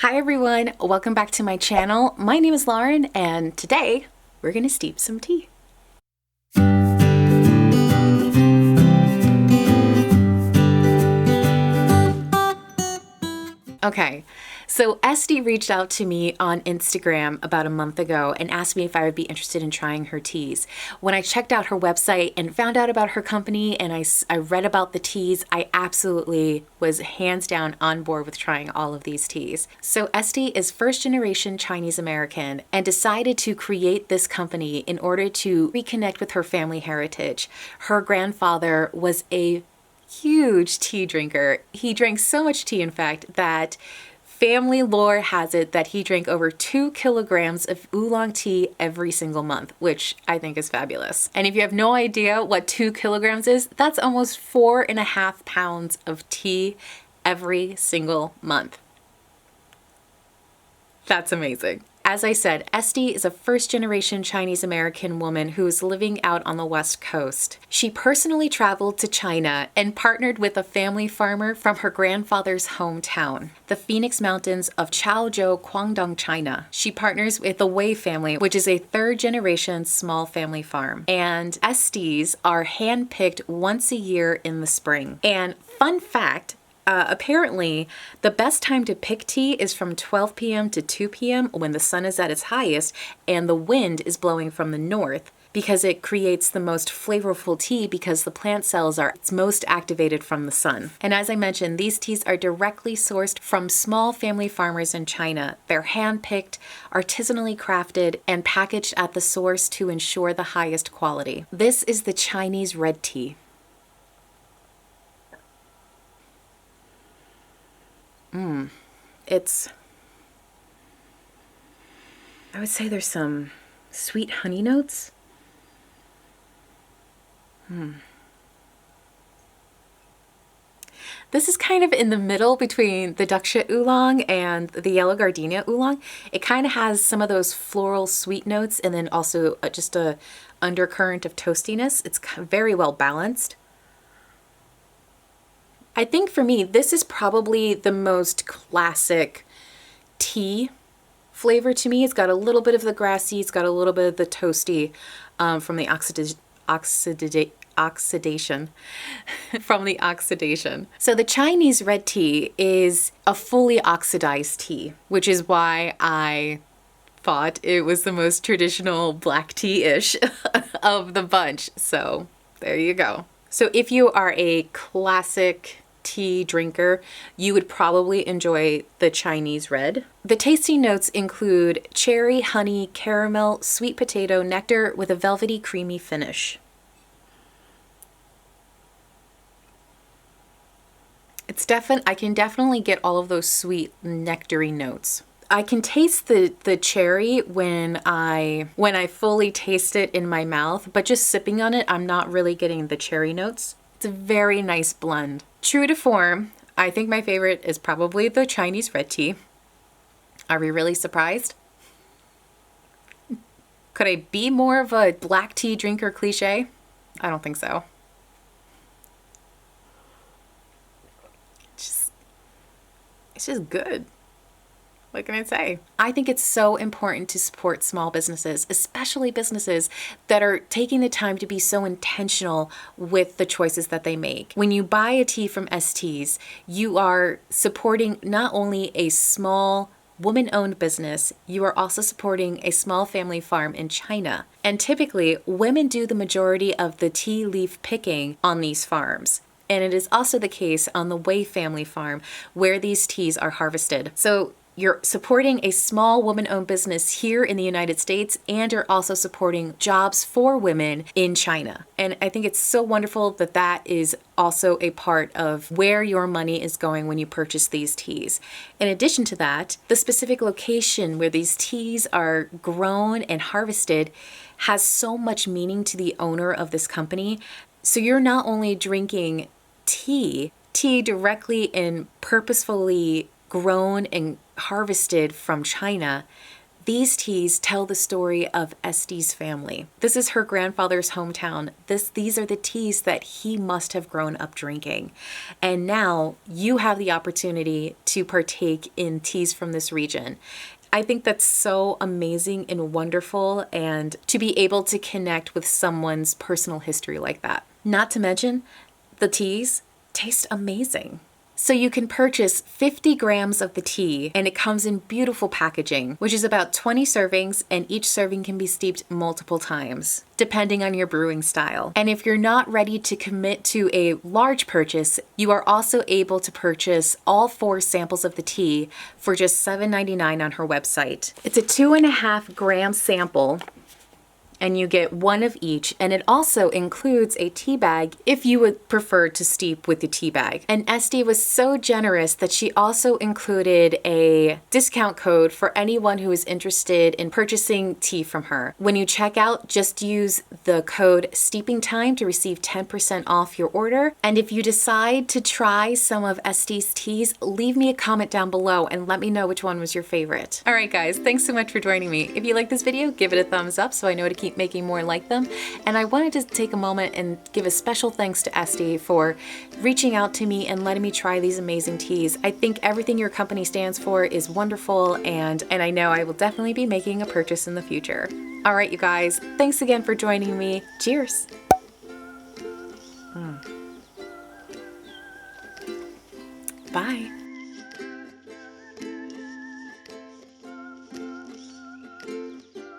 Hi everyone, welcome back to my channel. My name is Lauren and today we're gonna steep some tea. Okay, so Esty reached out to me on Instagram about a month ago and asked me if I would be interested in trying her teas. When I checked out her website and found out about her company and I read about the teas, I absolutely was hands down on board with trying all of these teas. So Esty is first generation Chinese American and decided to create this company in order to reconnect with her family heritage. Her grandfather was a huge tea drinker. He drank so much tea, in fact, that family lore has it that he drank over 2 kilograms of oolong tea every single month, which I think is fabulous. And if you have no idea what 2 kilograms is, that's almost 4.5 pounds of tea every single month. That's amazing. As I said, Esty is a first-generation Chinese-American woman who is living out on the West Coast. She personally traveled to China and partnered with a family farmer from her grandfather's hometown, the Phoenix Mountains of Chaozhou, Guangdong, China. She partners with the Wei family, which is a third-generation small family farm. And Esteas are hand-picked once a year in the spring. And fun fact, apparently, the best time to pick tea is from 12 p.m. to 2 p.m. when the sun is at its highest and the wind is blowing from the north, because it creates the most flavorful tea because the plant cells are most activated from the sun. And as I mentioned, these teas are directly sourced from small family farmers in China. They're hand-picked, artisanally crafted, and packaged at the source to ensure the highest quality. This is the Chinese red tea. I would say there's some sweet honey notes. This is kind of in the middle between the Daksha Oolong and the Yellow Gardenia Oolong. It kind of has some of those floral sweet notes and then also just a undercurrent of toastiness. It's very well balanced. I think for me, this is probably the most classic tea flavor to me. It's got a little bit of the grassy, it's got a little bit of the toasty from the oxidation. From the oxidation. So the Chinese red tea is a fully oxidized tea, which is why I thought it was the most traditional black tea-ish of the bunch. So there you go. So if you are a classic tea drinker, you would probably enjoy the Chinese red. The tasty notes include cherry, honey, caramel, sweet potato, nectar with a velvety creamy finish. I can definitely get all of those sweet nectary notes. I can taste the cherry when I fully taste it in my mouth, but just sipping on it, I'm not really getting the cherry notes. It's a very nice blend. True to form, I think my favorite is probably the Chinese red tea. Are we really surprised? Could I be more of a black tea drinker cliche? I don't think so. It's just good. What can I say? I think it's so important to support small businesses, especially businesses that are taking the time to be so intentional with the choices that they make. When you buy a tea from Esteas, you are supporting not only a small woman-owned business, you are also supporting a small family farm in China. And typically, women do the majority of the tea leaf picking on these farms. And it is also the case on the Wei family farm where these teas are harvested. So you're supporting a small woman-owned business here in the United States, and you're also supporting jobs for women in China. And I think it's so wonderful that that is also a part of where your money is going when you purchase these teas. In addition to that, the specific location where these teas are grown and harvested has so much meaning to the owner of this company. So you're not only drinking tea directly and purposefully grown and harvested from China, These teas tell the story of Esteas' family. This is her grandfather's hometown. These are the teas that he must have grown up drinking. And now you have the opportunity to partake in teas from this region. I think that's so amazing and wonderful, and to be able to connect with someone's personal history like that. Not to mention, the teas taste amazing. So you can purchase 50 grams of the tea, and it comes in beautiful packaging, which is about 20 servings, and each serving can be steeped multiple times, depending on your brewing style. And if you're not ready to commit to a large purchase, you are also able to purchase all 4 samples of the tea for just $7.99 on her website. It's a 2.5 gram sample, and you get 1 of each, and it also includes a tea bag if you would prefer to steep with the tea bag. And Esty was so generous that she also included a discount code for anyone who is interested in purchasing tea from her. When you check out, just use the code SteepingTime to receive 10% off your order. And if you decide to try some of Esty's teas, leave me a comment down below and let me know which one was your favorite. All right, guys, thanks so much for joining me. If you like this video, give it a thumbs up so I know to keep making more like them. And I wanted to take a moment and give a special thanks to Esty for reaching out to me and letting me try these amazing teas. I think everything your company stands for is wonderful, and I know I will definitely be making a purchase in the future. All right, you guys, thanks again for joining me. Cheers. Bye.